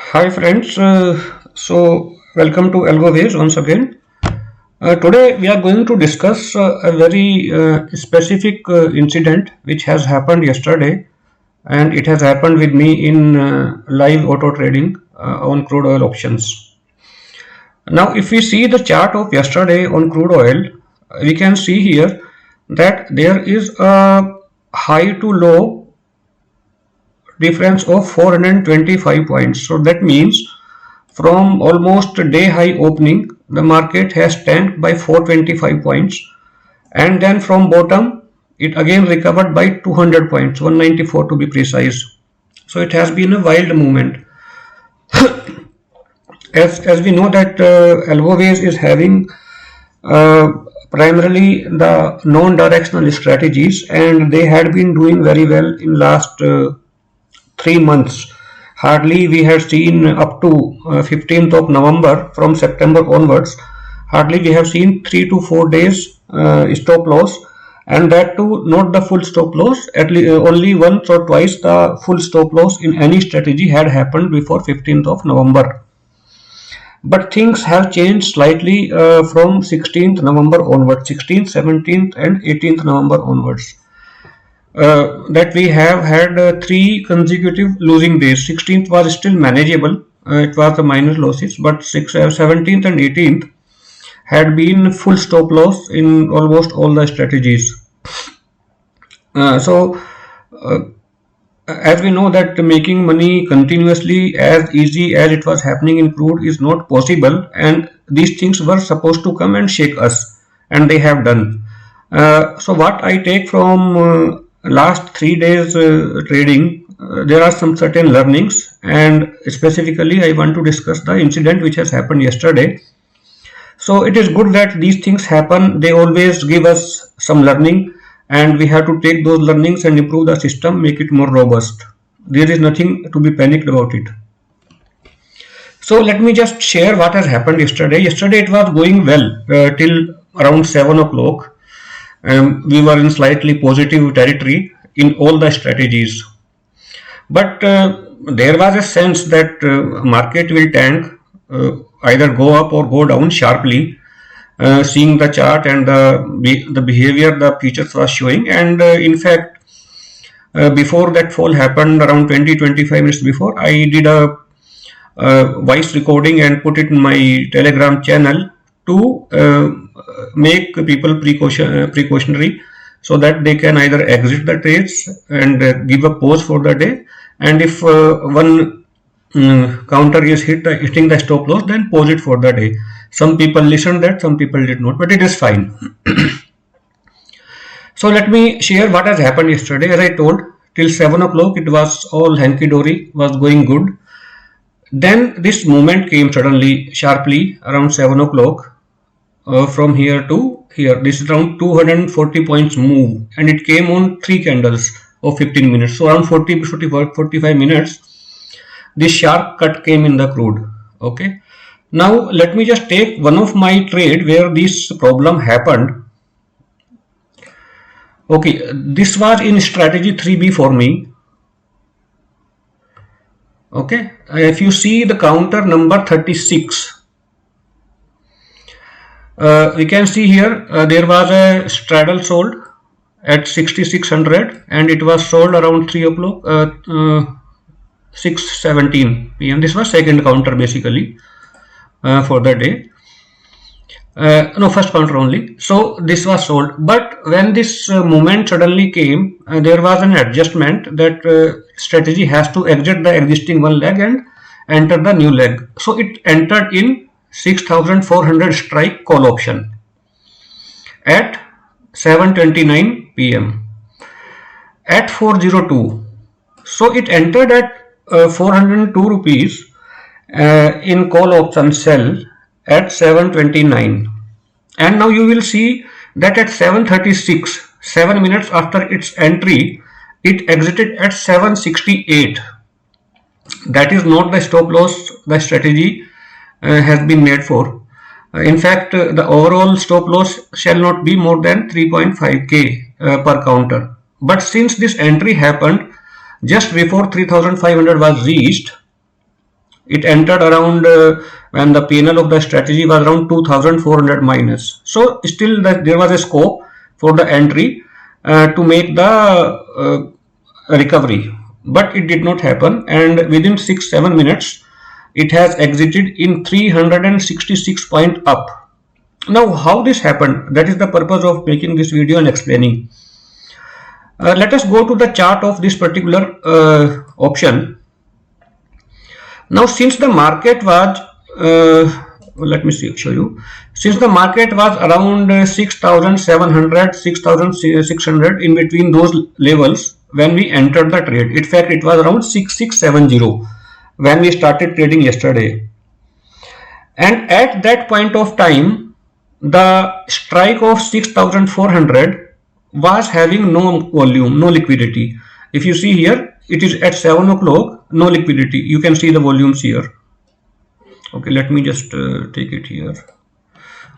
Hi friends, so welcome to Algoways once again. Today we are going to discuss a very specific incident which has happened yesterday, and it has happened with me in live auto trading on crude oil options. Now if we see the chart of yesterday on crude oil, we can see here that there is a high to low difference of 425 points. So that means from almost day high opening, the market has tanked by 425 points, and then from bottom, it again recovered by 200 points, 194 to be precise. So it has been a wild movement. As we know that Algoways is having uh, primarily the non-directional strategies, and they had been doing very well in last 3 months. Hardly we had seen up to 15th of November, from September onwards. Hardly we have seen 3 to 4 days stop loss, and that too not the full stop loss. At least only once or twice the full stop loss in any strategy had happened before 15th of November. But things have changed slightly from 16th November onwards, 16th, 17th, and 18th November onwards. That we have had three consecutive losing days. 16th was still manageable, it was the minor losses, but 17th and 18th had been full stop loss in almost all the strategies. So, uh, as we know that making money continuously as easy as it was happening in crude is not possible, and these things were supposed to come and shake us, and they have done. So what I take from last 3 days trading, there are some certain learnings, and specifically I want to discuss the incident which has happened yesterday. So it is good that these things happen. They always give us some learning, and we have to take those learnings and improve the system, make it more robust. There is nothing to be panicked about it. So let me just share what has happened yesterday. Yesterday it was going well till around 7 o'clock. We were in slightly positive territory in all the strategies. But there was a sense that market will tank, either go up or go down sharply. Seeing the chart and the behavior the features was showing, and in fact, before that fall happened, around 20-25 minutes before, I did a voice recording and put it in my Telegram channel to make people precautionary, so that they can either exit the trades and give a pause for the day, and if one counter is hitting the stop loss, then pause it for the day. Some people listened that, some people did not, but it is fine. So let me share what has happened yesterday. As I told, till 7 o'clock it was all hanky-dory, was going good. Then this movement came suddenly, sharply, around 7 o'clock, from here to here. This is around 240 points move, and it came on 3 candles of 15 minutes. So around 45 minutes, this sharp cut came in the crude. Okay. Now let me just take one of my trade where this problem happened. Okay, this was in strategy 3B for me. Okay, if you see the counter number 36, we can see here there was a straddle sold at 6600, and it was sold around 3 o'clock, 6:17 p.m. This was second counter basically for the day. No, first counter only. So this was sold, but when this movement suddenly came, there was an adjustment that strategy has to exit the existing one leg and enter the new leg. So it entered in 6400 strike call option at 7:29 p.m. at 402. So it entered at 402 rupees in call option sell at 7:29, and now you will see that at 7:36, 7 minutes after its entry, it exited at 7:68. That is not the stop loss the strategy has been made for. In fact, the overall stop loss shall not be more than 3.5k per counter. But since this entry happened just before 3500 was reached, It entered around when the PNL of the strategy was around 2400 minus. So still that there was a scope for the entry to make the recovery, but it did not happen, and within 6-7 minutes it has exited in 366 point up. Now how this happened, that is the purpose of making this video and explaining. Let us go to the chart of this particular option. Now since the market was let me show you, since the market was around 6700 6600, in between those levels when we entered the trade. In fact, it was around 6670 when we started trading yesterday, and at that point of time the strike of 6400 was having no volume, no liquidity. If you see here, it is at 7 o'clock, no liquidity. You can see the volumes here. Okay, let me just take it here.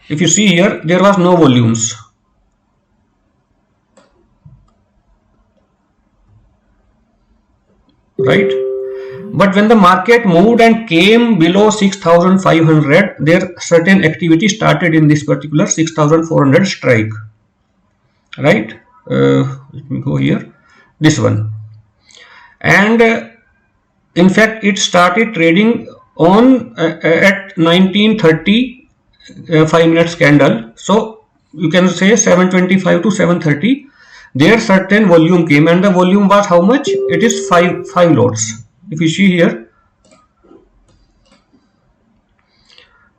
If you see here, there was no volumes. Right? But when the market moved and came below 6500, there certain activity started in this particular 6400 strike. Right? Let me go here. This one. And in fact, it started trading on at 1930 5 minutes candle. So you can say 725 to 730. There certain volume came, and the volume was how much? It is 5 lots. If you see here,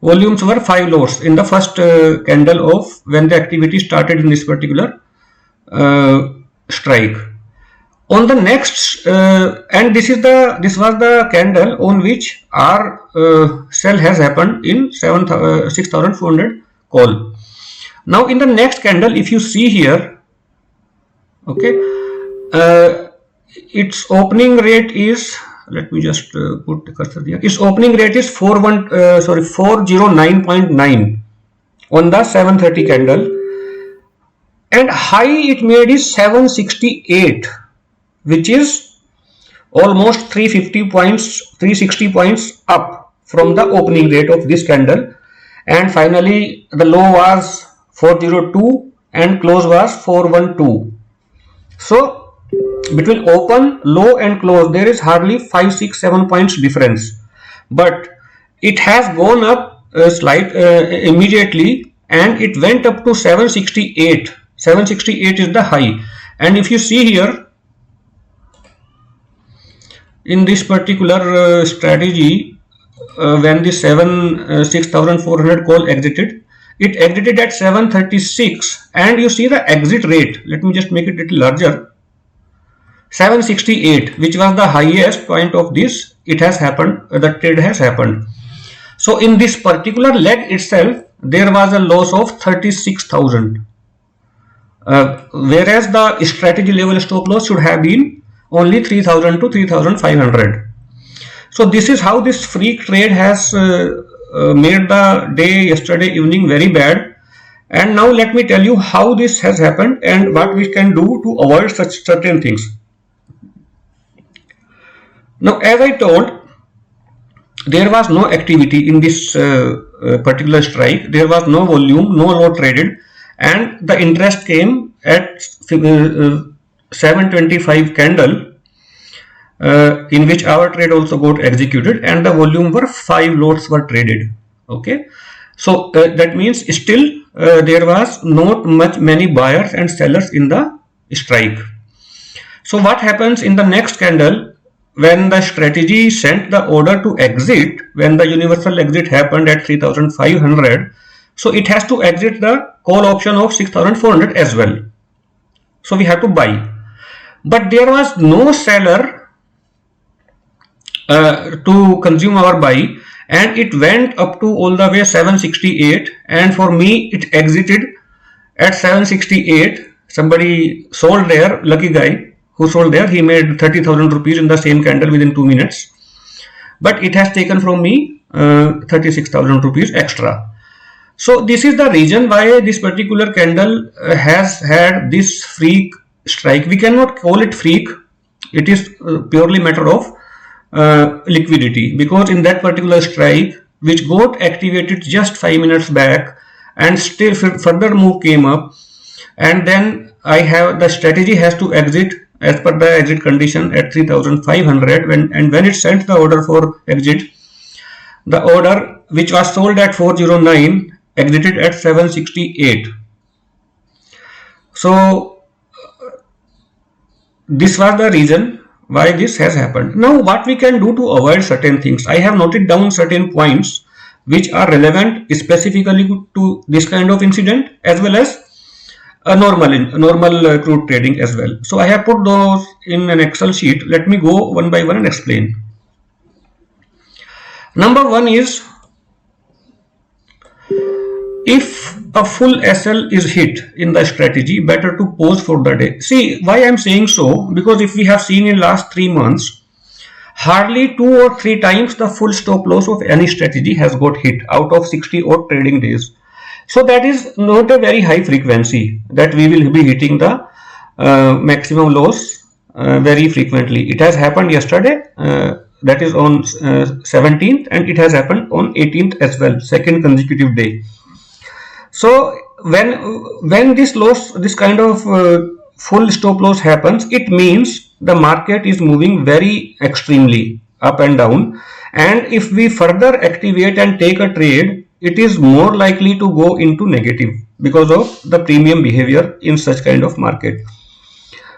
volumes were 5 lots in the first candle of when the activity started in this particular strike. On the next, and this was the candle on which our sell has happened in 6400 call. Now in the next candle, if you see here, okay, its opening rate is, let me just put the cursor here. Its opening rate is 409.9 on the 730 candle, and high it made is 768, which is almost 360 points up from the opening rate of this candle, and finally the low was 402 and close was 412. So between open, low and close there is hardly 5, 6, 7 points difference, but it has gone up slight immediately, and it went up to 768. 768 is the high, and if you see here in this particular strategy, when the 6400 call exited, it exited at 736, and you see the exit rate. Let me just make it a little larger. 768, which was the highest point of this, it has happened, the trade has happened. So in this particular leg itself, there was a loss of 36,000, whereas the strategy level stop loss should have been only 3000 to 3500. So this is how this freak trade has made the day yesterday evening very bad. And now let me tell you how this has happened and what we can do to avoid such certain things. Now, as I told, there was no activity in this particular strike. There was no volume, no lot traded, and the interest came at 725 candle, in which our trade also got executed, and the volume were 5 lots were traded. Okay, so that means still there was not many buyers and sellers in the strike. So what happens in the next candle? When the strategy sent the order to exit, when the universal exit happened at 3500, so it has to exit the call option of 6400 as well. So we have to buy, but there was no seller to consume our buy, and it went up to all the way 768, and for me it exited at 768. Somebody sold there, lucky guy who sold there, he made 30,000 rupees in the same candle within 2 minutes, but it has taken from me 36,000 rupees extra. So this is the reason why this particular candle has had this freak strike. We cannot call it freak, it is purely matter of liquidity, because in that particular strike which got activated just 5 minutes back and still further move came up, and then I have the strategy has to exit as per the exit condition at 3500, when it sent the order for exit, the order which was sold at 409 exited at 768. So this was the reason why this has happened. Now what we can do to avoid certain things, I have noted down certain points which are relevant specifically to this kind of incident as well as a normal crude trading as well. So I have put those in an Excel sheet. Let me go one by one and explain. Number one is, if a full SL is hit in the strategy, better to pause for the day. See why I'm saying so, because if we have seen in last 3 months, hardly 2 or 3 times the full stop loss of any strategy has got hit out of 60 odd trading days. So that is not a very high frequency that we will be hitting the maximum loss very frequently. It has happened yesterday, that is on 17th, and it has happened on 18th as well, second consecutive day. So when this kind of full stop loss happens, it means the market is moving very extremely up and down, and if we further activate and take a trade, it is more likely to go into negative because of the premium behavior in such kind of market.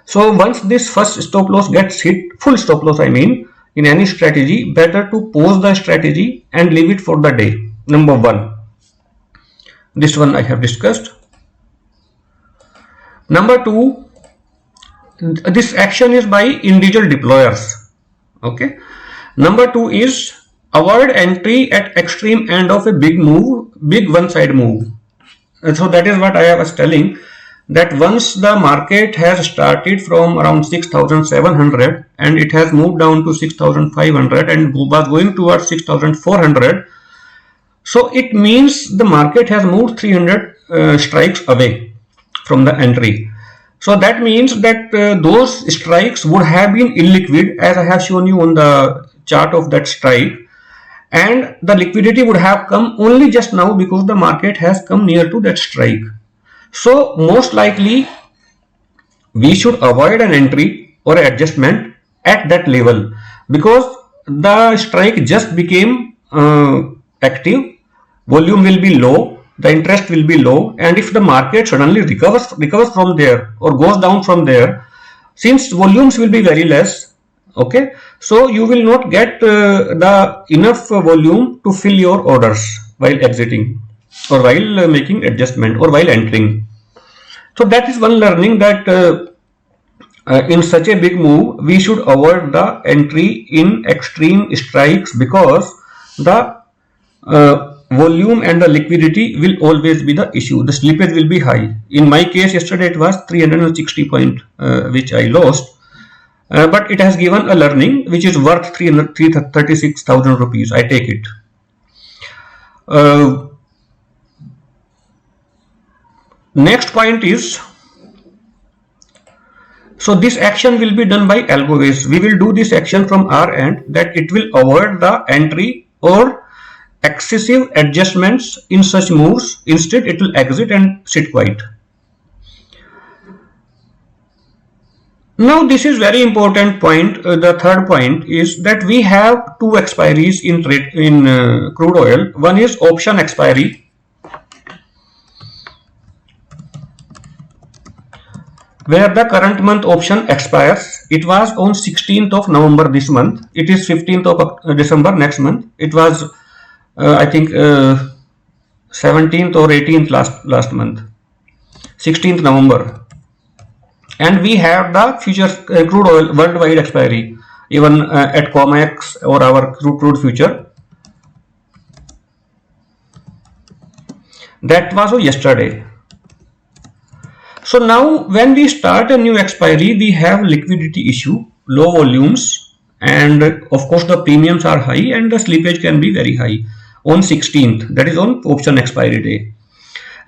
So once this first stop loss gets hit, full stop loss I mean, in any strategy, better to pause the strategy and leave it for the day. Number one, this one I have discussed. Number two, this action is by individual deployers. Okay. Number two is, avoid entry at extreme end of a big move, big one side move. And so that is what I was telling, that once the market has started from around 6,700 and it has moved down to 6,500 and was going towards 6,400, so it means the market has moved 300 strikes away from the entry. So that means that those strikes would have been illiquid, as I have shown you on the chart of that strike, and the liquidity would have come only just now because the market has come near to that strike. So most likely we should avoid an entry or adjustment at that level, because the strike just became active, volume will be low, the interest will be low, and if the market suddenly recovers from there or goes down from there, since volumes will be very less, okay, so you will not get the enough volume to fill your orders while exiting or while making adjustment or while entering. So that is one learning, that in such a big move we should avoid the entry in extreme strikes, because the volume and the liquidity will always be the issue. The slippage will be high. In my case yesterday it was 360 point which I lost. But it has given a learning which is worth 36,000 rupees. I take it. Next point is, so this action will be done by algo-based. We will do this action from our end, that it will avoid the entry or excessive adjustments in such moves. Instead, it will exit and sit quiet. Now this is very important point. The third point is that we have two expiries in crude oil. One is option expiry, where the current month option expires. It was on 16th of November this month. It is 15th of December next month. It was I think 17th or 18th last month, 16th November. And we have the future crude oil worldwide expiry, even at COMEX or our crude future. That was yesterday. So now when we start a new expiry, we have liquidity issue, low volumes, and of course the premiums are high and the slippage can be very high on 16th, that is on option expiry day.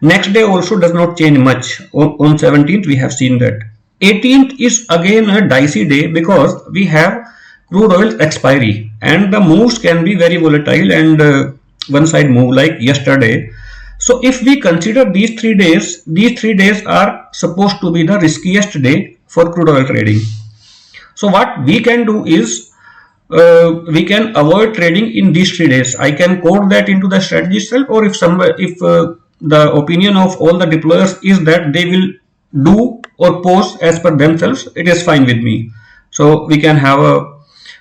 Next day also does not change much. On 17th we have seen that. 18th is again a dicey day because we have crude oil expiry, and the moves can be very volatile and one side move like yesterday. So if we consider these 3 days are supposed to be the riskiest day for crude oil trading. So what we can do is we can avoid trading in these 3 days. I can code that into the strategy itself, or if the opinion of all the deployers is that they will do or pose as per themselves, it is fine with me. So we can have a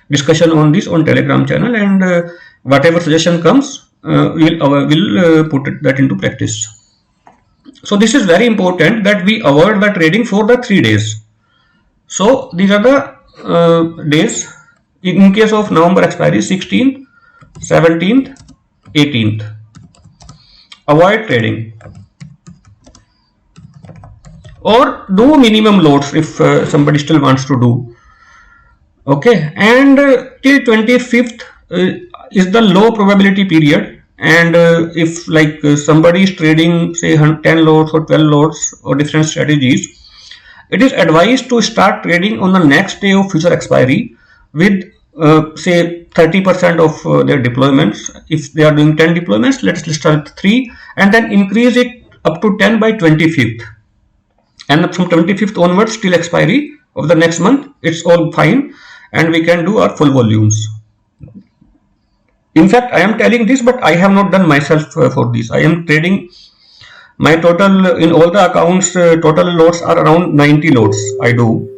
discussion on this on Telegram channel, and whatever suggestion comes, we'll put that into practice. So this is very important that we avoid the trading for the 3 days. So these are the days. In case of November expiry, 16th, 17th, 18th. Avoid trading. Or do minimum loads if somebody still wants to do. Okay, and till 25th is the low probability period. And if like somebody is trading say 10 loads or 12 loads or different strategies, it is advised to start trading on the next day of future expiry with say 30% of their deployments. If they are doing 10 deployments, let's start 3 and then increase it up to 10 by 25th. And from 25th onwards till expiry of the next month, it's all fine and we can do our full volumes. In fact, I am telling this, but I have not done myself for this. I am trading my total in all the accounts, total loads are around 90 loads I do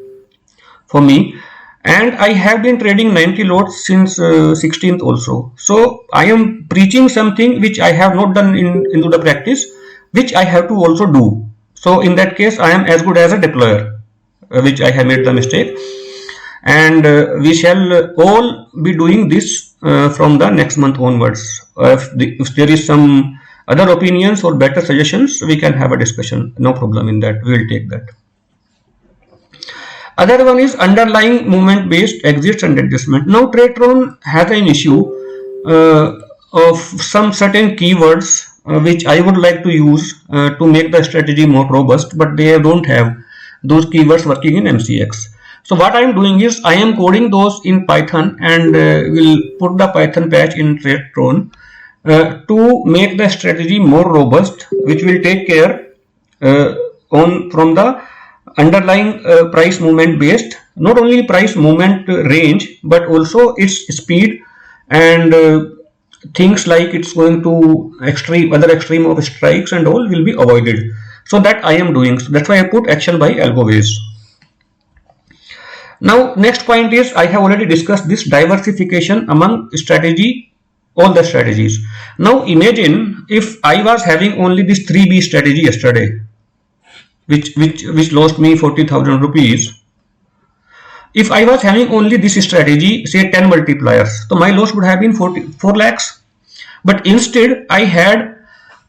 for me. And I have been trading 90 loads since 16th also. So I am preaching something which I have not done into the practice, which I have to also do. So in that case, I am as good as a deployer, which I have made the mistake. And we shall all be doing this from the next month onwards. If there is some other opinions or better suggestions, we can have a discussion. No problem in that. We will take that. Other one is underlying movement based exits and adjustment. Now TradeTron has an issue of some certain keywords which I would like to use to make the strategy more robust, but they don't have those keywords working in MCX. So what I am doing is I am coding those in Python and will put the Python patch in TradeTron to make the strategy more robust, which will take care from the underlying price movement based, not only price movement range, but also its speed and things like it's going to other extreme of strikes and all will be avoided. So that I am doing. So that's why I put action by algoways. Now next point is I have already discussed this diversification among strategy, all the strategies. Now imagine if I was having only this 3B strategy yesterday, which lost me 40,000 rupees. If I was having only this strategy, say 10 multipliers, so my loss would have been 4 lakhs. But instead, I had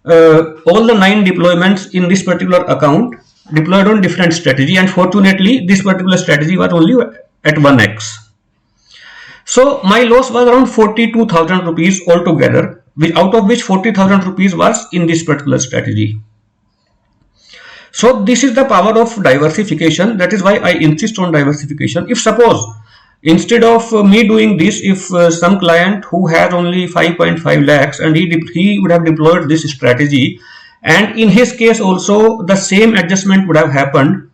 all the 9 deployments in this particular account deployed on different strategy, and fortunately, this particular strategy was only at 1x. So my loss was around 42,000 rupees altogether, out of which 40,000 rupees was in this particular strategy. So this is the power of diversification. That is why I insist on diversification. If suppose instead of me doing this, if some client who has only 5.5 lakhs and he would have deployed this strategy, and in his case also the same adjustment would have happened,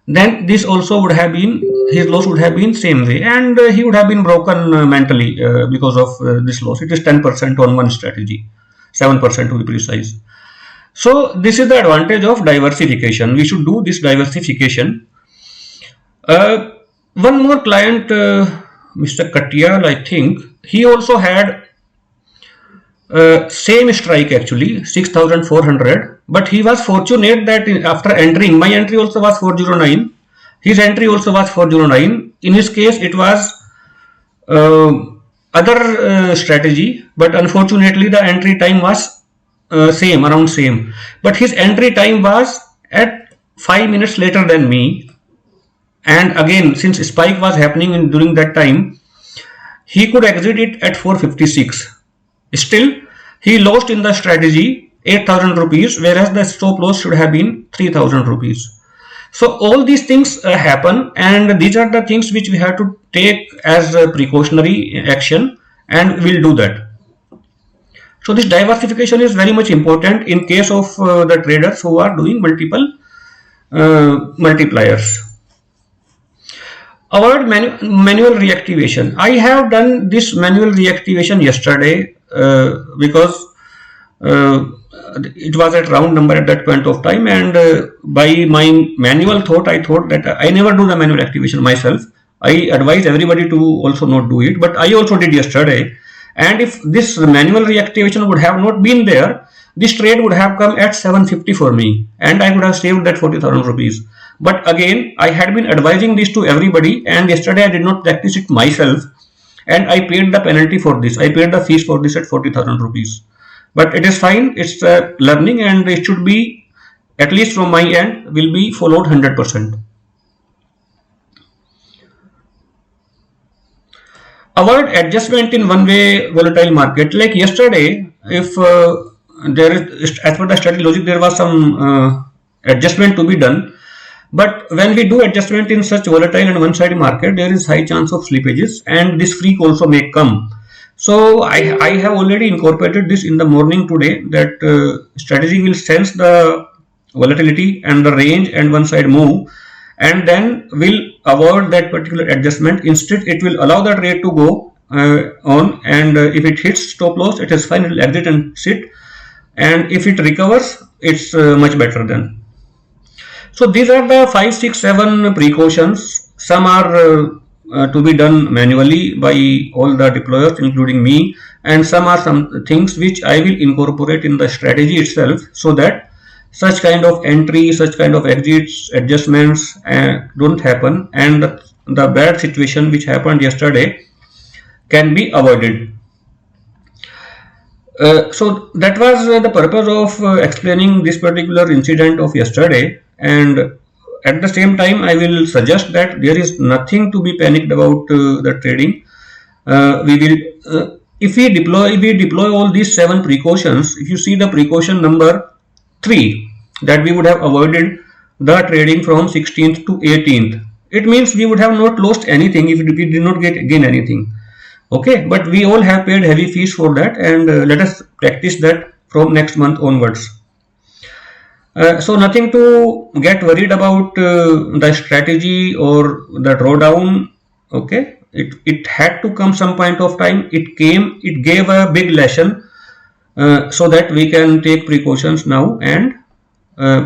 then this also would have been, his loss would have been same way, and he would have been broken mentally because of this loss. It is 10% on one strategy, 7% to be precise. So this is the advantage of diversification. We should do this diversification. One more client, Mr. Katyal, I think, he also had same strike actually, 6,400, but he was fortunate that after entering, my entry also was 409, his entry also was 409. In his case, it was other strategy, but unfortunately the entry time was around same, but his entry time was at 5 minutes later than me, and again since spike was happening during that time, he could exit it at 456. Still he lost in the strategy 8,000 rupees, whereas the stop loss should have been 3,000 rupees. So all these things happen, and these are the things which we have to take as a precautionary action, and we'll do that. So this diversification is very much important in case of the traders who are doing multiple multipliers. Avoid manual reactivation. I have done this manual reactivation yesterday because it was at round number at that point of time, and by my manual thought, I thought that I never do the manual activation myself. I advise everybody to also not do it, but I also did yesterday. And if this manual reactivation would have not been there, this trade would have come at 750 for me, and I would have saved that 40,000 rupees. But again, I had been advising this to everybody, and yesterday I did not practice it myself, and I paid the penalty for this. I paid the fees for this at 40,000 rupees. But it is fine. It's learning, and it should be, at least from my end, will be followed 100%. Avoid adjustment in one-way volatile market. Like yesterday, if there is, as per the strategy logic, there was some adjustment to be done. But when we do adjustment in such volatile and one-sided market, there is high chance of slippages, and this freak also may come. So I have already incorporated this in the morning today, that strategy will sense the volatility and the range and one side move, and then will avoid that particular adjustment. Instead, it will allow the trade to go on, and if it hits stop loss, it is fine. It will exit and sit, and if it recovers, it's much better then. So these are the 5, 6, 7 precautions. Some are to be done manually by all the deployers, including me, and some are some things which I will incorporate in the strategy itself, so that such kind of entry, such kind of exits, adjustments don't happen, and the bad situation which happened yesterday can be avoided. So that was the purpose of explaining this particular incident of yesterday, and at the same time I will suggest that there is nothing to be panicked about the trading. We will if we deploy all these 7 precautions. If you see the precaution number 3, that we would have avoided the trading from 16th to 18th, it means we would have not lost anything if we did not gain anything. Okay, but we all have paid heavy fees for that, and let us practice that from next month onwards. So nothing to get worried about the strategy or the drawdown. Okay, it had to come some point of time. It came, it gave a big lesson, so that we can take precautions now and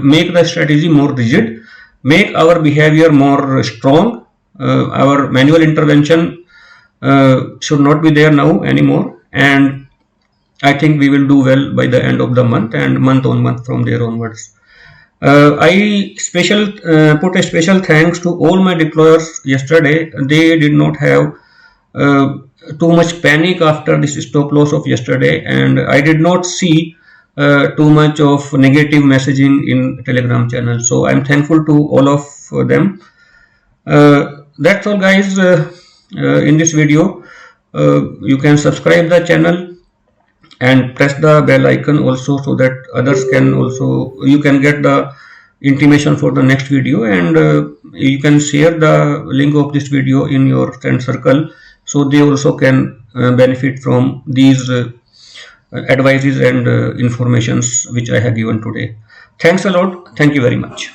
make the strategy more rigid, make our behavior more strong. Our manual intervention should not be there now anymore, and I think we will do well by the end of the month and month on month from there onwards. I put a special thanks to all my deployers yesterday. They did not have too much panic after this stop loss of yesterday, and I did not see too much of negative messaging in Telegram channel. So I'm thankful to all of them. That's all, guys. In this video, you can subscribe the channel and press the bell icon also, so that others can also, you can get the intimation for the next video, and you can share the link of this video in your friend circle, so they also can benefit from these advices and informations which I have given today. Thanks a lot. Thank you very much.